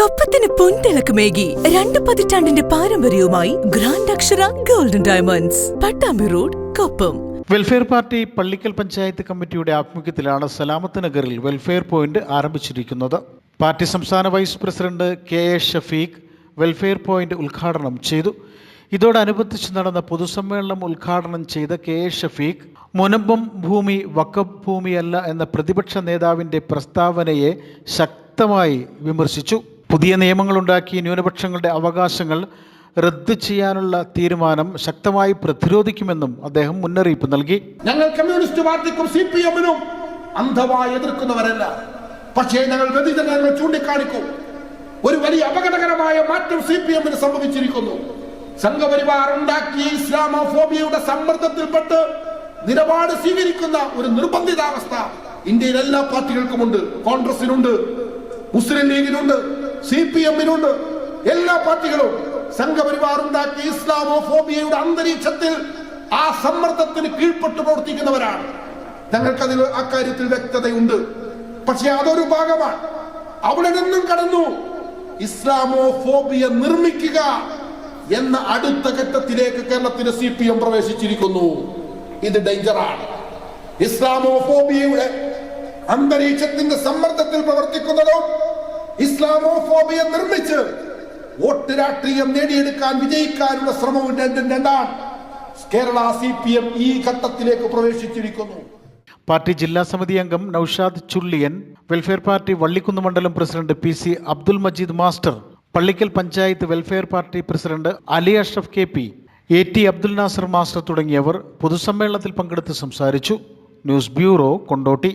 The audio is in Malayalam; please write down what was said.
കൊപ്പത്തിന് പൊൻതിളക്കമേകി 2 പതിറ്റാണ്ടിന്റെ പാരമ്പര്യവുമായി grand Akshara golden diamonds, Pattambi road, Koppam. Welfare party Pallikkal panchayat കമ്മിറ്റിയുടെ ആഭിമുഖ്യത്തിലാണ് സലാമത്ത് നഗറിൽ വെൽഫെയർ പോയിന്റ് ആരംഭിച്ചിരിക്കുന്നത്. പാർട്ടി സംസ്ഥാന vice president K A Shafeeq welfare point ഉദ്ഘാടനം ചെയ്തു. ഇതോടനുബന്ധിച്ച് നടന്ന പൊതുസമ്മേളനം ഉദ്ഘാടനം ചെയ്ത കെ എ ഷഫീഖ് മുനമ്പം ഭൂമി വഖഫ് ഭൂമിയല്ല എന്ന പ്രതിപക്ഷ നേതാവിൻ്റെ പ്രസ്താവനയെ ശക്തമായി വിമർശിച്ചു. പുതിയ നിയമങ്ങളുണ്ടാക്കി ന്യൂനപക്ഷങ്ങളുടെ അവകാശങ്ങൾ റദ്ദ് ചെയ്യാനുള്ള തീരുമാനം ശക്തമായി പ്രതിരോധിക്കുമെന്നും അദ്ദേഹം മുന്നറിയിപ്പ് നൽകി. ഞങ്ങൾ കമ്മ്യൂണിസ്റ്റ് പാർട്ടിക്കും CPM-നും അന്ധമായി എതിർക്കുന്നവരല്ല. പക്ഷേ ഞങ്ങൾ വ്യതിചലനങ്ങൾ ചൂണ്ടിക്കാണിക്കും. ഒരു വലിയ അപകടകരമായ മാറ്റം CPM-ന് സംഭവിച്ചിരിക്കുന്നു. സംഘപരിവാർ ഉണ്ടാക്കിയ ഇസ്ലാമോഫോബിയയുടെ സമ്മർദ്ദത്തിൽപ്പെട്ട് നിലപാട് സ്വീകരിക്കുന്ന ഒരു നിർബന്ധിതാവസ്ഥ ഇന്ത്യയിൽ എല്ലാ പാർട്ടികൾക്കുമുണ്ട്. കോൺഗ്രസിനുണ്ട്, മുസ്ലിം ലീഗിനുണ്ട്, CPM-നുണ്ട്. എല്ലാ പാർട്ടികളും സംഘപരിവാർ ഉണ്ടാക്കിയ ഇസ്ലാമോഫോബിയയുടെ അന്തരീക്ഷത്തിൽ ആ സമ്മർദ്ദത്തിന് കീഴ്പ്പെട്ട് പ്രവർത്തിക്കുന്നവരാണ്. ഞങ്ങൾക്കതിൽ അക്കാര്യത്തിൽ വ്യക്തതയുണ്ട്. പക്ഷെ അതൊരു ഭാഗമാണ്. അവിടെ നിന്നും കടന്നു ഇസ്ലാമോഫോബിയ നിർമ്മിക്കുക എന്ന അടുത്ത ഘട്ടത്തിലേക്ക് കേരളത്തിലെ CPM പ്രവേശിച്ചിരിക്കുന്നു. ഇത് ഡേഞ്ചറാണ്. ഇസ്ലാമോഫോബിയയുടെ അന്തരീക്ഷത്തിന്റെ സമ്മർദ്ദത്തിൽ പ്രവർത്തിക്കുന്നതും ഇസ്ലാമോഫോബിയ നിർമ്മിച്ച് വോട്ട് രാഷ്ട്രീയം നേടിയെടുക്കാൻ വിജയിക്കാനുള്ള ശ്രമവും രണ്ടാണ്. കേരള CPM ഈ ഘട്ടത്തിലേക്ക് പ്രവേശിച്ചിരിക്കുന്നു. പാർട്ടി ജില്ലാ സമിതി അംഗം നൌഷാദ് ചുള്ളിയൻ, വെൽഫെയർ പാർട്ടി വള്ളിക്കുന്ന് മണ്ഡലം president PC Abdul Majeed master, Pallikkal panchayat welfare party president Ali Ashraf KP, AT Abdul Nasar master തുടങ്ങിയവർ പൊതുസമ്മേളനത്തിൽ പങ്കെടുത്ത് സംസാരിച്ചു. News bureau, Kondotty.